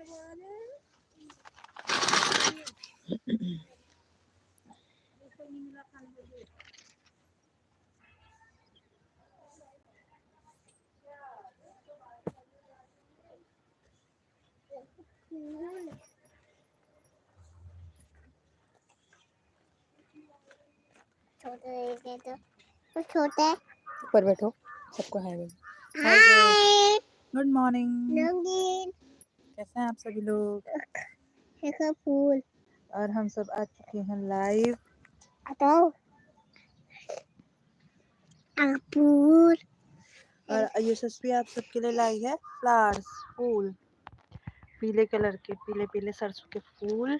छोटे ऊपर बैठो, सबको हाय बोलो। हाय गुड मॉर्निंग, रंगीन कैसे हैं आप सभी लोग? देखो फूल और हम सब आ चुके हैं लाइव। बताओ फूल और यशस्वी आप सबके लिए लाई है फ्लावर्स, फूल, पीले कलर के, पीले पीले सरसों के फूल।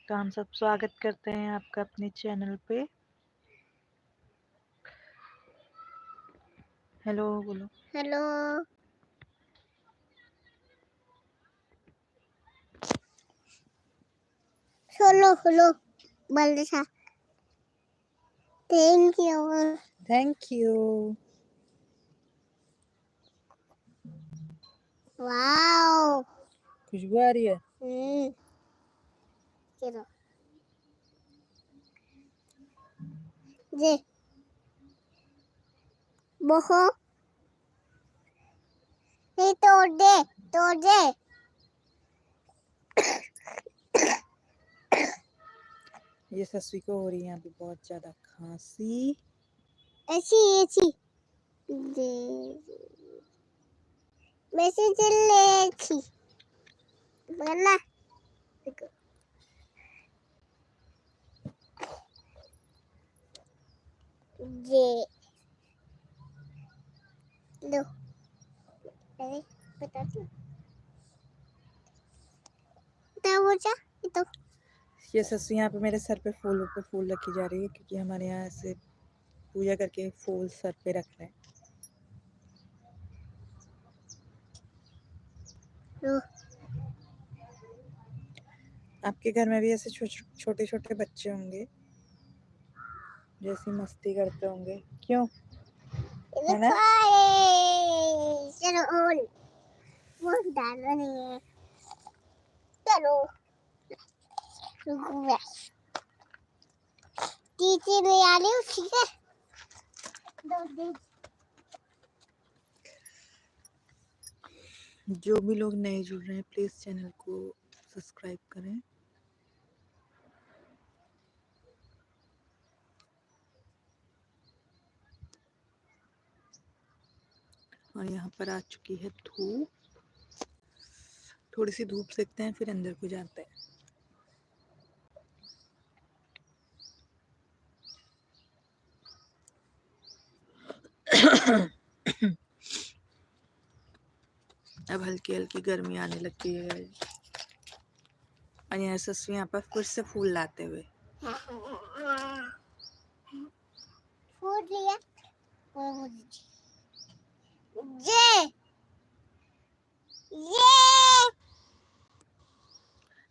तो हम सब स्वागत करते हैं आपका अपने चैनल पे। हेलो बोलो। हेलो सोलो हेलो बल्सा thank you thank you. Wow खुशबू आ रही है। चलो जे बोहो ये तोड़ दे यशस्वी को हो रही है अभी बहुत ज्यादा खांसी। ऐसी दे मैसेज ले छी बोला देखो जे लो अरे बता वो जा ये तो यशस्वी यहाँ पे मेरे सर पे फूल रखी जा रही है क्योंकि हमारे यहाँ से पूजा करके फूल सर पे रखते हैं। लो आपके घर में भी ऐसे छोटे छोटे बच्चे होंगे जैसी मस्ती करते होंगे, क्यों? है ना? चलो और वो डालना नहीं है चलो टीचर ले आ रही हूँ ठीक है दो दिन जो भी लोग नए जुड़ रहे हैं प्लीज चैनल को सब्सक्राइब करें। और यहाँ पर आ चुकी है धूप, थोड़ी सी धूप सेकते हैं फिर अंदर को जाते हैं। अब हल्की हल्की गर्मी आने लगती है और यहाँ यशस्वी यहाँ पर फिर से फूल लाते हुए। फूल लिया ये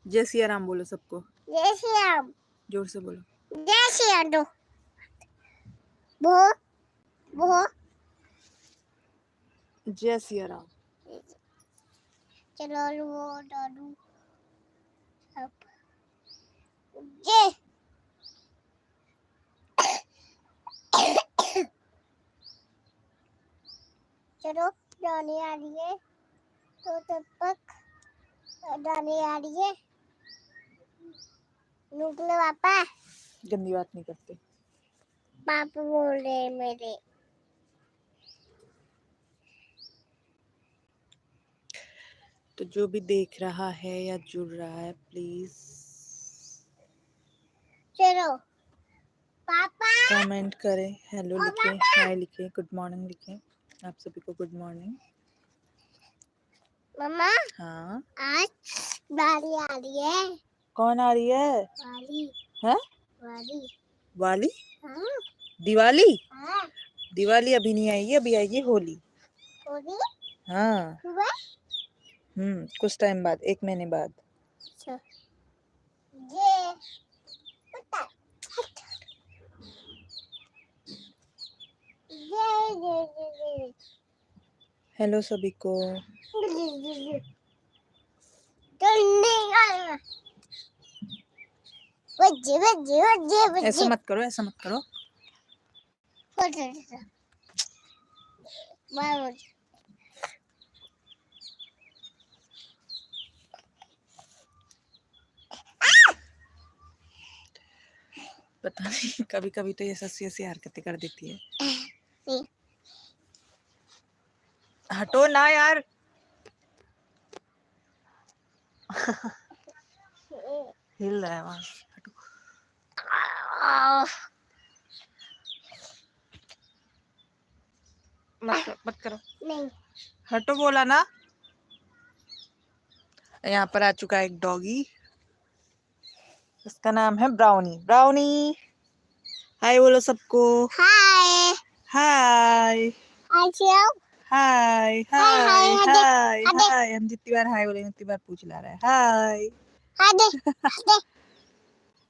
जय सिया राम बोलो सबको, जय श्री राम जोर से बोलो। जय श्री राम दो वो जय सिया राम। चलो वो डालू अब ये चलो डाली आ रही है तो तब तक डाली आ रही है निकलो पापा गंदी बात नहीं करते। पापा बोल रहे हैं मेरे तो जो भी देख रहा है या जुड़ रहा है प्लीज चलो पापा कमेंट करें, हेलो लिखें, हाय लिखें, गुड मॉर्निंग लिखें। आप सभी को गुड मॉर्निंग। मम्मा हाँ आज डाली आ रही है कौन आ रही है? वाली है वाली वाली? हाँ दिवाली? हाँ दिवाली अभी नहीं आएगी, अभी आएगी होली। होली हाँ सुबह कुछ टाइम बाद, 1 महीने बाद। अच्छा ये पता ये हेलो सभी को। बज्जे बज्जे बज्जे ऐसा बज्जे मत करो, ऐसा मत करो। पता नहीं कभी कभी तो ये सस्सी ऐसी हरकतें कर देती है। हटो ना यार। हिल रहा है वहां। हटो। मत करो। नहीं हटो बोला ना। यहाँ पर आ चुका है एक डॉगी। इसका नाम है ब्राउनी। ब्राउनी हाय बोलो सबको। हाय हाय अच्छा हाय हाय हाय हाय। हम जितनी बार हाय बोलेंगे उतनी बार पूछ ला रहा है हाय।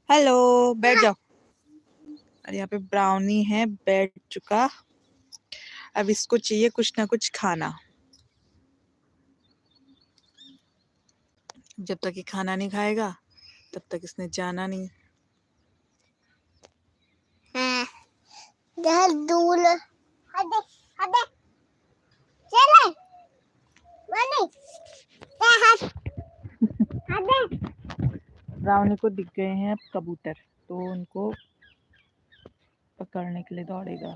हेलो बैठ जाओ। और यहाँ पे ब्राउनी है बैठ चुका। अब इसको चाहिए कुछ ना कुछ खाना। जब तक ये खाना नहीं खाएगा तब तक इसने जाना नहीं। दूर हटे हटे चले मनी हटे। ब्राउनी को दिख गए हैं अब कबूतर, तो उनको पकड़ने के लिए दौड़ेगा।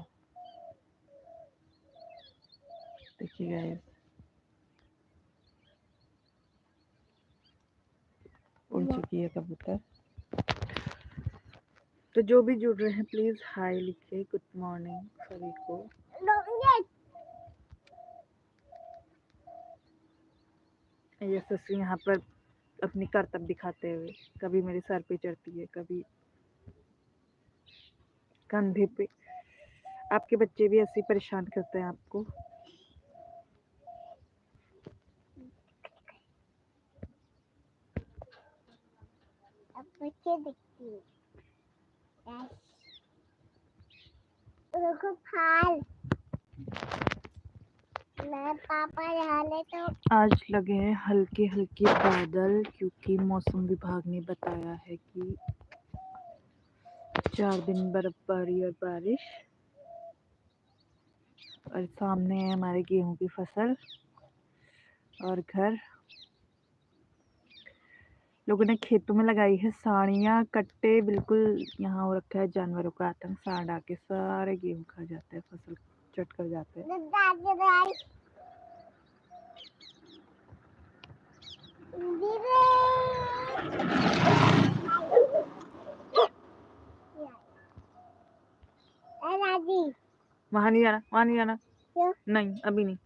देखिए गाइस, उड़ चुकी है कबूतर। तो जो भी जुड़ रहे हैं प्लीज हाय लिखे। गुड मॉर्निंग सभी को। ये ससुर यहाँ पर अपनी करतब दिखाते हुए कभी मेरे सर पे चढ़ती है, कभी कंधे पे। आपके बच्चे भी ऐसे ही परेशान करते हैं आपको? बच्चे दिखती है रुको फाल मैं पापा डाले तो। आज लगे हैं हल्के हल्के बादल, क्योंकि मौसम विभाग ने बताया है कि 4 दिन बर्फबारी और बारिश। और सामने है हमारे गेहूं की फसल और घर। लोगों ने खेतों में लगाई है साड़ियाँ, कट्टे। बिल्कुल यहाँ हो रखा है जानवरों का आतंक। सांड आके सारे गेहूं खा जाते हैं, फसल चट कर जाते हैं। वहां नहीं जाना, वहां नहीं जाना। क्यों? नहीं अभी नहीं।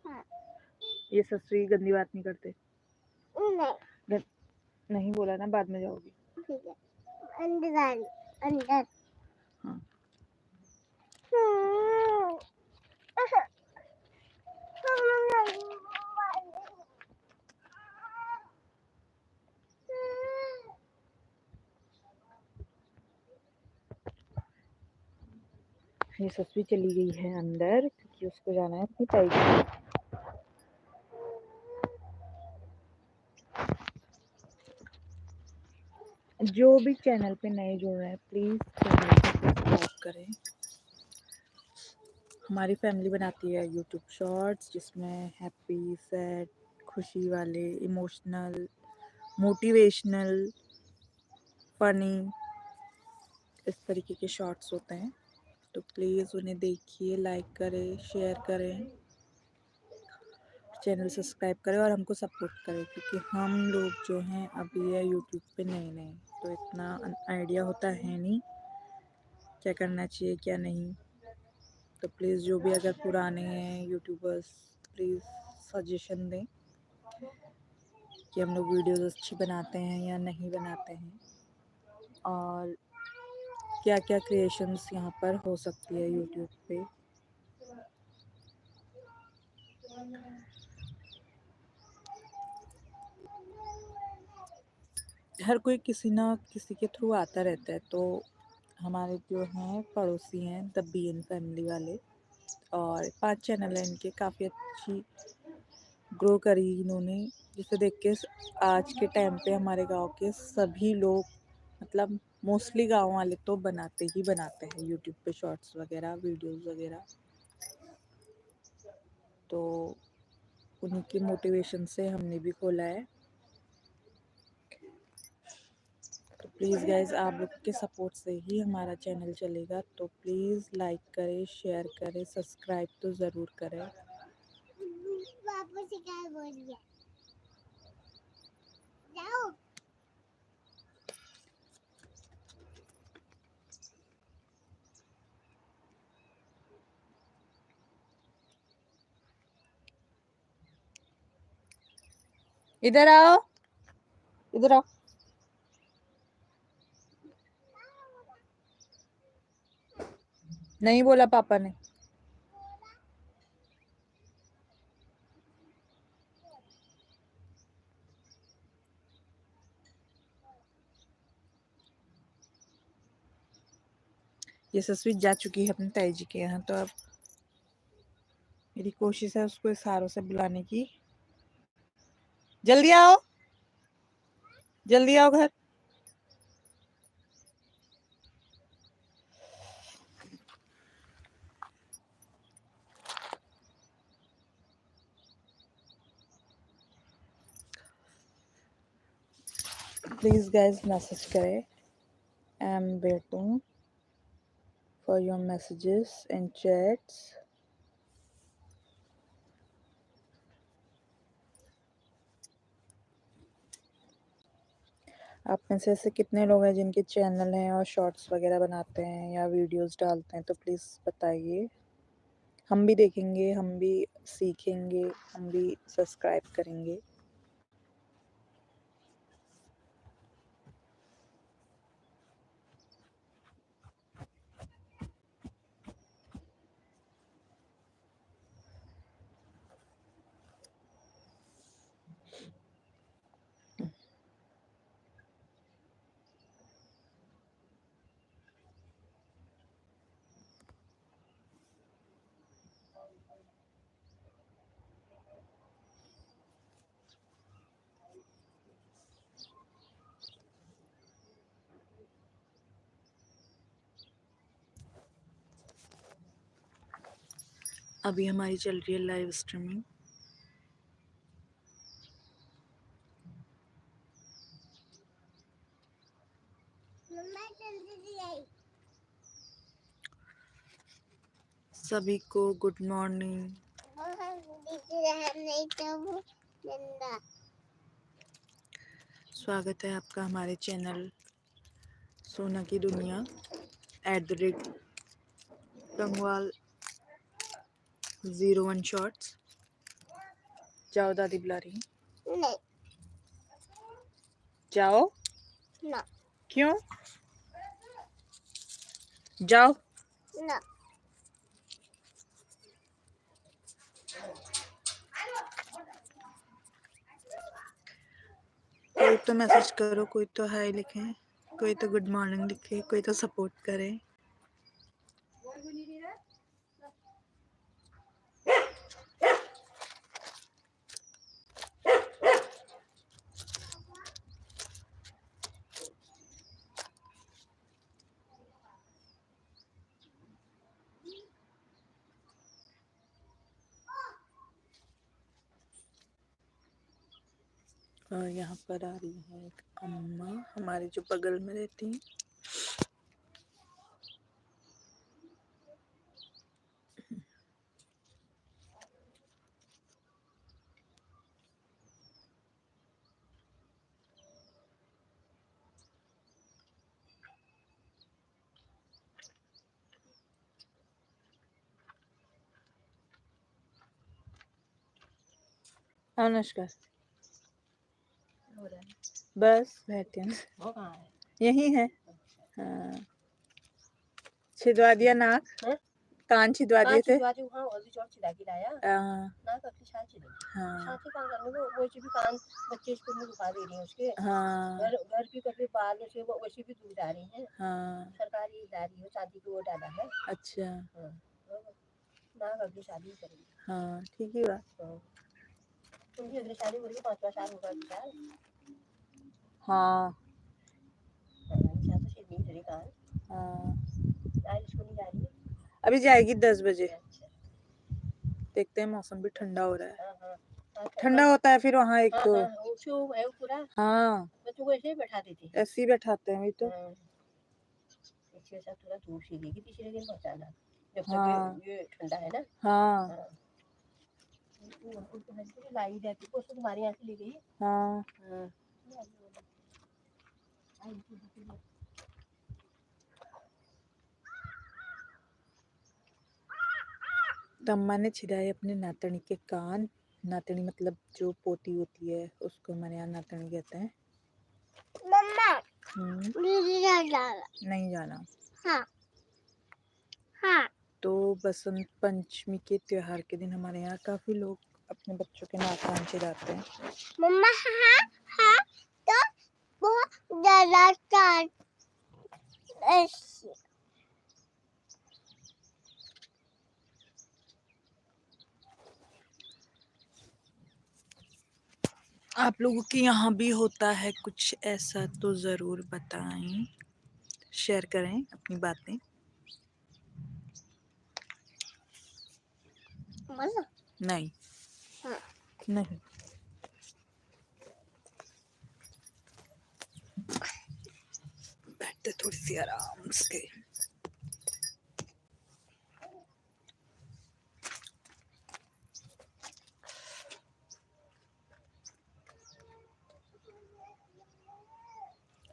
हाँ। ये ससुरी गंदी बात नहीं करते। नहीं नहीं बोला ना, बाद में जाओगी। ठीक है अंदर अंदर। हाँ। ये ससुरी चली गई है अंदर, क्योंकि उसको जाना है अपनी ताई के। जो भी चैनल पे नए जुड़ रहे हैं प्लीज चैनल को सब्सक्राइब करें। हमारी फैमिली बनाती है यूट्यूब शॉर्ट्स, जिसमें हैप्पी, सैड, खुशी वाले, इमोशनल, मोटिवेशनल, फनी, इस तरीके के शॉर्ट्स होते हैं। तो प्लीज़ उन्हें देखिए, लाइक करें, शेयर करें, चैनल सब्सक्राइब करें और हमको सपोर्ट करें, क्योंकि हम लोग जो हैं अभी है यूट्यूब पे नए नए, तो इतना आइडिया होता है नहीं क्या करना चाहिए क्या नहीं। तो प्लीज़ जो भी अगर पुराने हैं यूट्यूबर्स, प्लीज़ सजेशन दें कि हम लोग वीडियोस अच्छी बनाते हैं या नहीं बनाते हैं, और क्या क्या क्रिएशंस यहाँ पर हो सकती है यूट्यूब पे। हर कोई किसी ना किसी के थ्रू आता रहता है। तो हमारे जो हैं पड़ोसी हैं द बीएन फैमिली वाले, और 5 चैनल हैं इनके, काफ़ी अच्छी ग्रो करी इन्होंने, जिसे देख के आज के टाइम पे हमारे गांव के सभी लोग, मतलब मोस्टली गांव वाले तो बनाते ही बनाते हैं यूट्यूब पे शॉर्ट्स वगैरह, वीडियोस वगैरह। तो उन्हीं की मोटिवेशन से हमने भी खोला है। तो प्लीज़ गाइज, आप लोग के सपोर्ट से ही हमारा चैनल चलेगा, तो प्लीज़ लाइक करें, शेयर करें, सब्सक्राइब तो ज़रूर करें। पापा से क्या बोल दिया? जाओ। इधर आओ, इधर आओ। नहीं बोला पापा ने। यशस्वी जा चुकी है अपने ताई जी के यहाँ, तो अब मेरी कोशिश है उसको इशारों से बुलाने की। जल्दी आओ, जल्दी आओ घर। प्लीज गाइज मैसेज करें। I am waiting for your messages and chats. आप में से ऐसे कितने लोग हैं जिनके चैनल हैं और शॉर्ट्स वगैरह बनाते हैं या वीडियोस डालते हैं, तो प्लीज़ बताइए। हम भी देखेंगे, हम भी सीखेंगे, हम भी सब्सक्राइब करेंगे। अभी हमारी चल रही है लाइव स्ट्रीमिंग। मम्मा जल्दी आई। सभी को गुड मॉर्निंग। नहीं तो वो गंदा। स्वागत है आपका हमारे चैनल सोना की दुनिया @गंगवाल 01 शॉर्ट्स। जाओ, दादी बुला रही। नहीं जाओ। ना क्यों? जाओ। ना। कोई तो मैसेज करो, कोई तो हाय लिखे, कोई तो गुड मॉर्निंग लिखे, कोई तो सपोर्ट करे। और यहाँ पर आ रही है एक अम्मा हमारे जो बगल में रहती हैं। अनुष्का बस बैठे हैं, यही है। हाँ, छिदवा दिया नाक, कान छिदवा दिए थे। हाँ बच्चे स्कूल में रुका दे रही हैं उसके। हाँ घर की कभी बाल से वो वैसे भी दूध आ रही हैं। हाँ। सरकारी दारी है, शादी की वो डाला है। अच्छा। हाँ, ना अगली शादी करेंगे। हाँ ठीक ही बात। हाँ। उनकी अगली शादी हो रही है, 5वां साल होगा विशाल। हाँ विशाल तो सिडनी इधर ही कहाँ है। हाँ, आज स्कूल नहीं जा रही है। अभी जाएगी 10 बजे। अच्छा। देखते हैं, मौसम भी ठंडा हो रहा है। हाँ हाँ हाँ, ठंडा होता है फिर वहाँ एक हाँ तो। हाँ, वो शो है वो पूरा, हाँ बच्चों को ऐसे ही बैठा देते हैं। ऐसे ही बैठाते हैं वही तो। हाँ, इसके साथ थोड़ा धूप सीखेगी, तीसरे दिन पहुँचाना, जब तक हाँ ये ठंडा है ना। हाँ हाँ, उनको हल्की सी लाई रहती है, उसको तुम्हारे यहाँ से ले गई। हाँ। हाँ, तम्मा ने छिदाए अपने नातनी के कान। नातनी मतलब जो पोती होती है, उसको हमारे यहाँ नातनी कहते हैं। मम्मा हम्म, नहीं जाना। हाँ हाँ। तो बसंत पंचमी के त्योहार के दिन हमारे यहाँ काफी लोग अपने बच्चों के नाक कान छिदाते हैं। मम्मा हाँ हाँ, तो बहुत ज्यादा चार ऐसे। आप लोगों के यहाँ भी होता है कुछ ऐसा तो जरूर बताएं, शेयर करें अपनी बातें। मजा नहीं हाँ। नहीं, बैठते थोड़ी सी आराम से।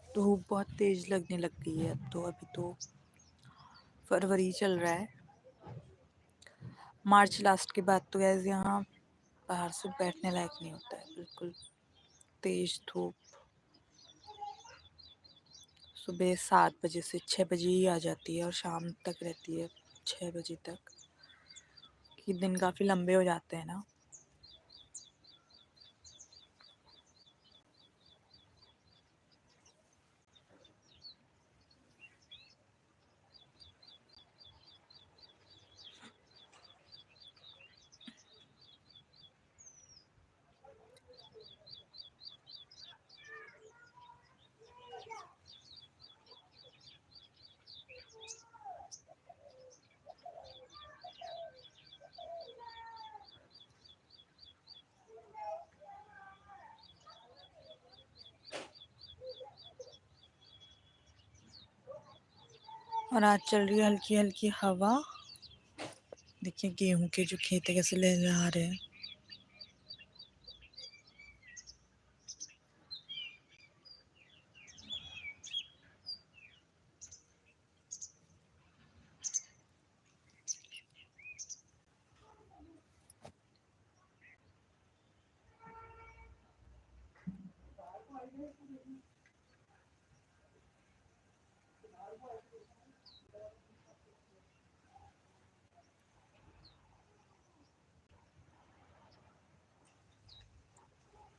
धूप बहुत तेज लगने लग गई है अब तो। अभी तो फरवरी चल रहा है, मार्च लास्ट के बाद तो गैस यहाँ बाहर से बैठने लायक नहीं होता है बिल्कुल। तेज धूप सुबह 7 बजे से 6 बजे ही आ जाती है और शाम तक रहती है 6 बजे तक, कि दिन काफ़ी लंबे हो जाते हैं ना। और आज चल रही है हल्की हल्की हवा। देखिए गेहूं के जो खेत है कैसे लहरा रहे हैं।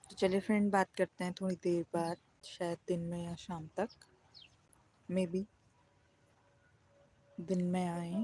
तो चलिए फ्रेंड, बात करते हैं थोड़ी देर बाद, शायद दिन में या शाम तक, मे बी दिन में आए।